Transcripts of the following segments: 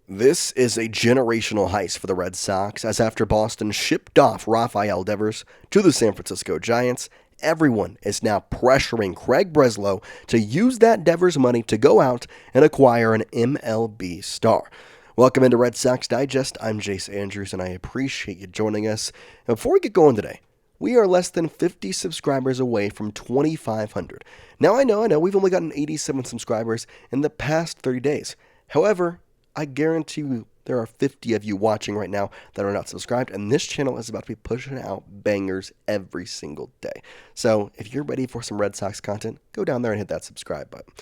This is a generational heist for the Red Sox, as after Boston shipped off Rafael Devers to the San Francisco Giants, everyone is now pressuring Craig Breslow to use that Devers money to go out and acquire an MLB star. Welcome into Red Sox Digest. I'm Jace Andrews, and I appreciate you joining us. And before we get going today, we are less than 50 subscribers away from 2,500. Now, I know, we've only gotten 87 subscribers in the past 30 days. However, I guarantee you there are 50 of you watching right now that are not subscribed, and this channel is about to be pushing out bangers every single day. So if you're ready for some Red Sox content, go down there and hit that subscribe button.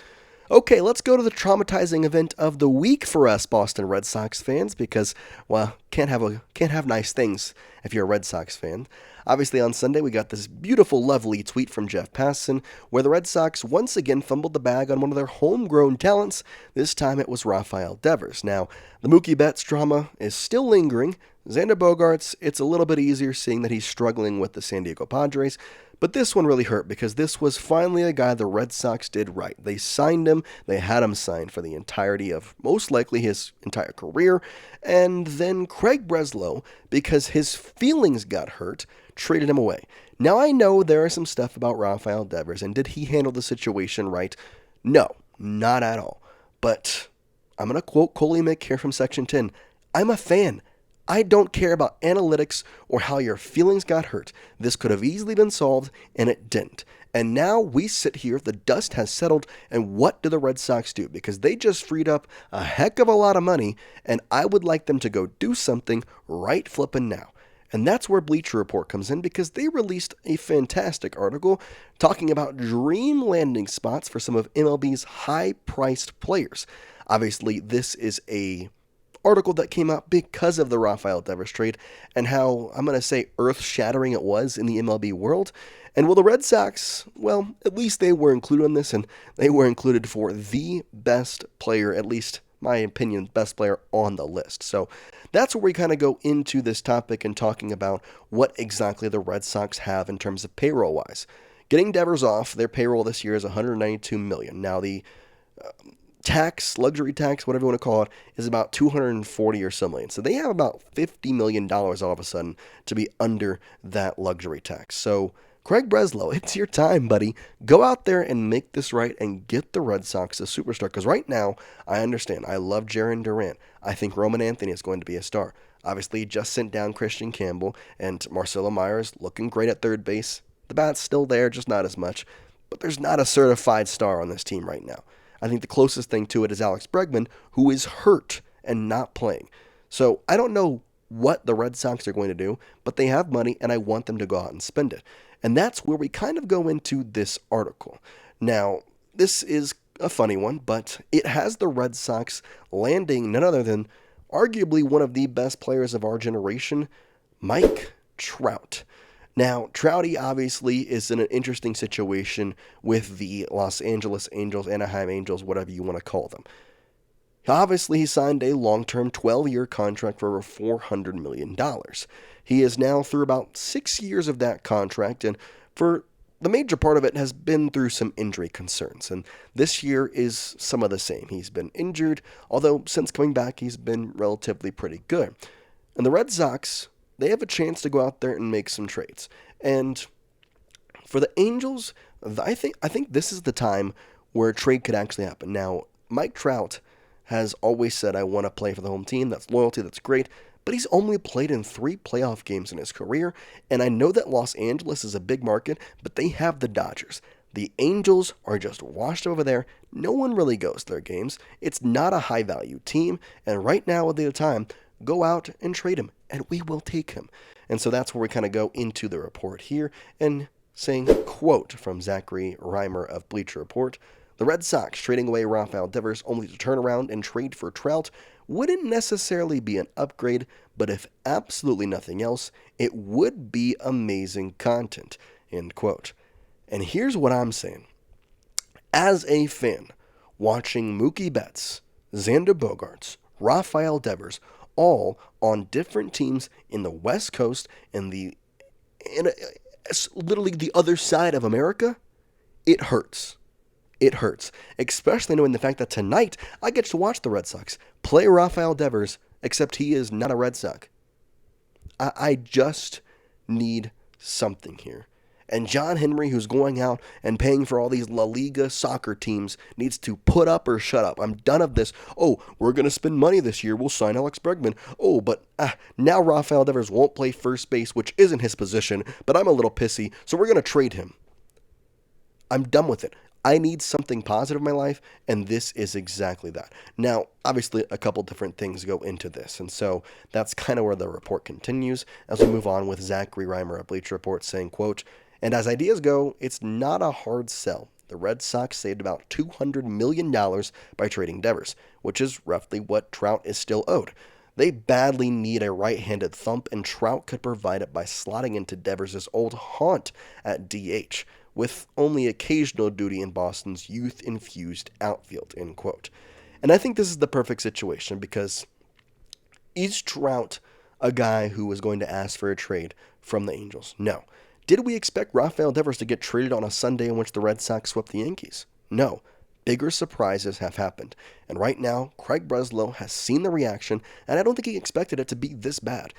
Okay, let's go to the traumatizing event of the week for us Boston Red Sox fans because, well, can't have nice things if you're a Red Sox fan. Obviously, on Sunday, we got this beautiful, lovely tweet from Jeff Passan where the Red Sox once again fumbled the bag on one of their homegrown talents. This time it was Rafael Devers. Now, the Mookie Betts drama is still lingering. Xander Bogaerts, it's a little bit easier seeing that he's struggling with the San Diego Padres. But this one really hurt because this was finally a guy the Red Sox did right. They signed him, they had him signed for the entirety of most likely his entire career, and then Craig Breslow, because his feelings got hurt, traded him away. Now I know there is some stuff about Rafael Devers, and did he handle the situation right? No, not at all. But I'm going to quote Coley Mick here from Section 10. I'm a fan. I don't care about analytics or how your feelings got hurt. This could have easily been solved, and it didn't. And now we sit here, the dust has settled, and what do the Red Sox do? Because they just freed up a heck of a lot of money, and I would like them to go do something right flippin' now. And that's where Bleacher Report comes in because they released a fantastic article talking about dream landing spots for some of MLB's high-priced players. Obviously, this is a article that came out because of the Rafael Devers trade and how, I'm going to say, earth-shattering it was in the MLB world. And well, the Red Sox, well, at least they were included in this, and they were included for the best player, at least my opinion, best player on the list. So that's where we kind of go into this topic and talking about what exactly the Red Sox have in terms of payroll-wise. Getting Devers off, their payroll this year is $192 million. Now, the tax, luxury tax, whatever you want to call it, is about 240 or so million. So they have about $50 million all of a sudden to be under that luxury tax. So Craig Breslow, it's your time, buddy. Go out there and make this right and get the Red Sox a superstar. Because right now, I understand. I love Jarren Duran. I think Roman Anthony is going to be a star. Obviously, he just sent down Christian Campbell, and Marcelo Myers looking great at third base. The bat's still there, just not as much. But there's not a certified star on this team right now. I think the closest thing to it is Alex Bregman, who is hurt and not playing. So I don't know what the Red Sox are going to do, but they have money, and I want them to go out and spend it. And that's where we kind of go into this article. Now, this is a funny one, but it has the Red Sox landing none other than arguably one of the best players of our generation, Mike Trout. Now, Trouty obviously is in an interesting situation with the Los Angeles Angels, Anaheim Angels, whatever you want to call them. Obviously, he signed a long-term 12-year contract for over $400 million. He is now through about 6 years of that contract, and for the major part of it has been through some injury concerns, and this year is some of the same. He's been injured, although since coming back, he's been relatively pretty good. And the Red Sox, they have a chance to go out there and make some trades. And for the Angels, I think this is the time where a trade could actually happen. Now, Mike Trout has always said, I want to play for the home team. That's loyalty. That's great. But he's only played in 3 playoff games in his career. And I know that Los Angeles is a big market, but they have the Dodgers. The Angels are just washed over there. No one really goes to their games. It's not a high-value team. And right now, at the time, go out and trade him, and we will take him. And so that's where we kind of go into the report here and saying, quote from Zachary Reimer of Bleacher Report, the Red Sox trading away Rafael Devers only to turn around and trade for Trout wouldn't necessarily be an upgrade, but if absolutely nothing else, it would be amazing content, end quote. And here's what I'm saying. As a fan, watching Mookie Betts, Xander Bogaerts, Rafael Devers, all on different teams in the West Coast and literally the other side of America, it hurts. it hurts, especially knowing the fact that tonight I get to watch the Red Sox play Rafael Devers, except he is not a Red Sox. I just need something here. And John Henry, who's going out and paying for all these La Liga soccer teams, needs to put up or shut up. I'm done of this. Oh, we're going to spend money this year. We'll sign Alex Bregman. Oh, but now Rafael Devers won't play first base, which isn't his position, but I'm a little pissy, so we're going to trade him. I'm done with it. I need something positive in my life, and this is exactly that. Now, obviously, a couple different things go into this, and so that's kind of where the report continues as we move on with Zachary Reimer at Bleacher Report saying, quote, "And as ideas go, it's not a hard sell. The Red Sox saved about $200 million by trading Devers, which is roughly what Trout is still owed. They badly need a right-handed thump, and Trout could provide it by slotting into Devers' old haunt at DH, with only occasional duty in Boston's youth-infused outfield," end quote. And I think this is the perfect situation because is Trout a guy who was going to ask for a trade from the Angels? No. Did we expect Rafael Devers to get traded on a Sunday in which the Red Sox swept the Yankees? No. Bigger surprises have happened. And right now, Craig Breslow has seen the reaction, and I don't think he expected it to be this bad.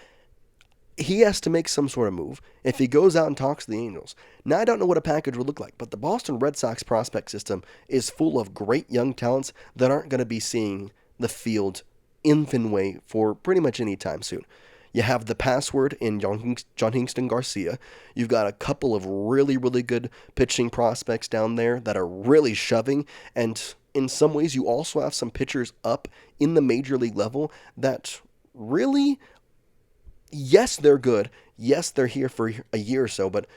He has to make some sort of move if he goes out and talks to the Angels. Now, I don't know what a package would look like, but the Boston Red Sox prospect system is full of great young talents that aren't going to be seeing the field in Fenway for pretty much any time soon. You have the password in John Hingston Garcia. You've got a couple of really, really good pitching prospects down there that are really shoving. And in some ways, you also have some pitchers up in the major league level that really, yes, they're good. Yes, they're here for a year or so, but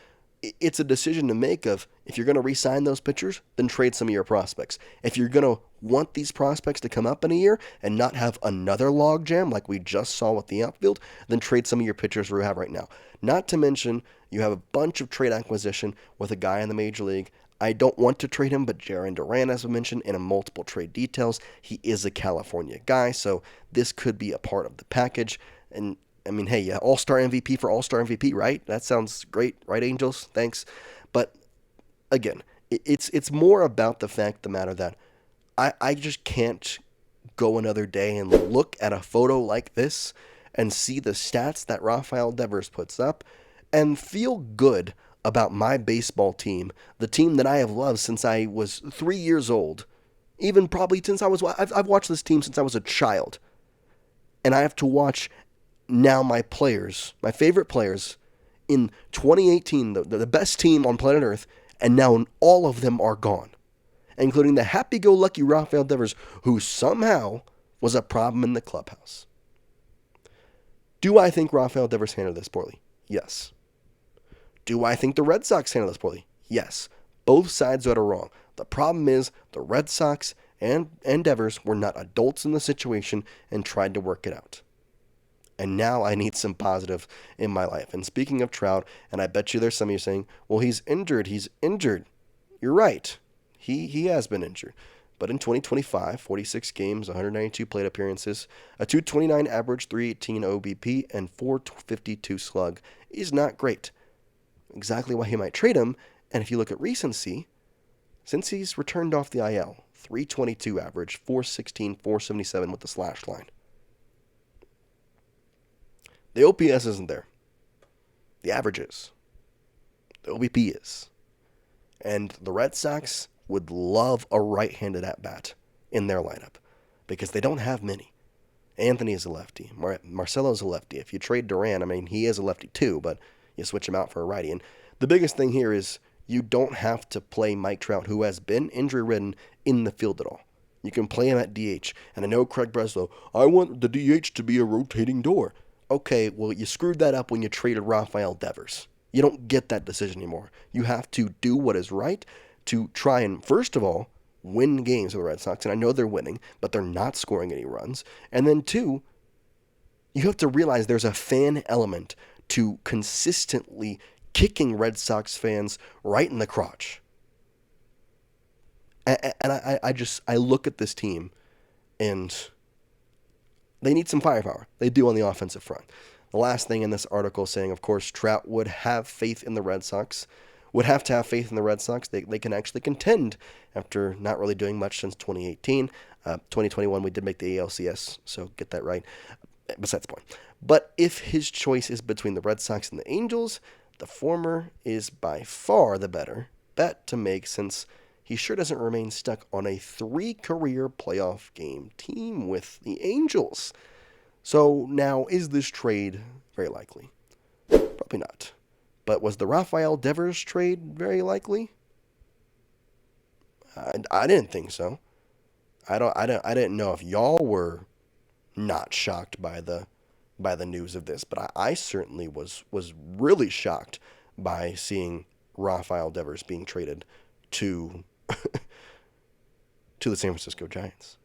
it's a decision to make of if you're going to re-sign those pitchers, then trade some of your prospects. If you're going to want these prospects to come up in a year and not have another logjam like we just saw with the outfield, then trade some of your pitchers we have right now. Not to mention, you have a bunch of trade acquisition with a guy in the major league. I don't want to trade him, but Jarren Duran, as I mentioned, in a multiple trade details, he is a California guy, so this could be a part of the package. And I mean, hey, yeah, All-Star MVP for All-Star MVP, right? That sounds great, right, Angels? Thanks. But again, it's more about the fact of the matter that I just can't go another day and look at a photo like this and see the stats that Rafael Devers puts up and feel good about my baseball team, the team that I have loved since I was 3 years old, even probably since I've watched this team since I was a child. And I have to watch now my players, my favorite players, in 2018, the best team on planet Earth, and now all of them are gone, including the happy-go-lucky Rafael Devers, who somehow was a problem in the clubhouse. Do I think Rafael Devers handled this poorly? Yes. Do I think the Red Sox handled this poorly? Yes. Both sides got it wrong. The problem is the Red Sox and Devers were not adults in the situation and tried to work it out. And now I need some positive in my life. And speaking of Trout, and I bet you there's some of you saying, well, he's injured. You're right. He has been injured. But in 2025, 46 games, 192 plate appearances, a 229 average, 318 OBP, and 452 slug is not great. Exactly why he might trade him. And if you look at recency, since he's returned off the IL, 322 average, 416, 477 with the slash line. The OPS isn't there. The average is. The OBP is. And the Red Sox would love a right-handed at-bat in their lineup because they don't have many. Anthony is a lefty. Marcelo is a lefty. If you trade Duran, I mean, he is a lefty too, but you switch him out for a righty. And the biggest thing here is you don't have to play Mike Trout, who has been injury-ridden, in the field at all. You can play him at DH. And I know Craig Breslow, I want the DH to be a rotating door. Okay, well, you screwed that up when you traded Rafael Devers. You don't get that decision anymore. You have to do what is right to try and, first of all, win games with the Red Sox. And I know they're winning, but they're not scoring any runs. And then, two, you have to realize there's a fan element to consistently kicking Red Sox fans right in the crotch. And I look at this team and they need some firepower. They do on the offensive front. The last thing in this article saying, of course, Trout would have faith in the Red Sox, would have to have faith in the Red Sox. They can actually contend after not really doing much since 2018. 2021, we did make the ALCS, so get that right. Besides the point. But if his choice is between the Red Sox and the Angels, the former is by far the better bet to make, since he sure doesn't remain stuck on a 3-career playoff game team with the Angels. So now, is this trade very likely? Probably not. But was the Rafael Devers trade very likely? I didn't think so. I didn't know if y'all were not shocked by the news of this, but I certainly was really shocked by seeing Rafael Devers being traded to to the San Francisco Giants.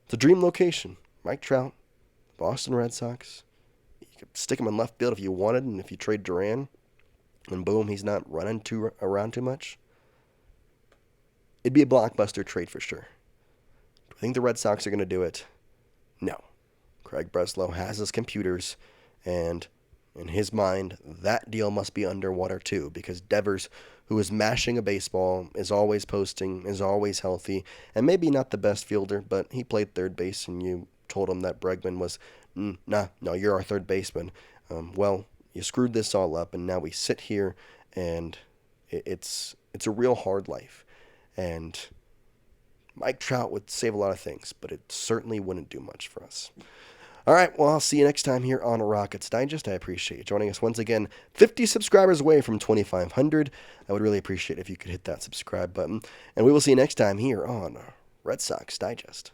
It's a dream location. Mike Trout, Boston Red Sox. You could stick him in left field if you wanted, and if you trade Duran, and boom, he's not running around too much. It'd be a blockbuster trade for sure. Do I think the Red Sox are going to do it? No. Craig Breslow has his computers, and in his mind, that deal must be underwater too, because Devers, who is mashing a baseball, is always posting, is always healthy, and maybe not the best fielder, but he played third base, and you told him that Bregman was, no, you're our third baseman. Well, you screwed this all up, and now we sit here, and it's a real hard life. And Mike Trout would save a lot of things, but it certainly wouldn't do much for us. All right, well, I'll see you next time here on Rockets Digest. I appreciate you joining us once again. 50 subscribers away from 2,500. I would really appreciate it if you could hit that subscribe button. And we will see you next time here on Red Sox Digest.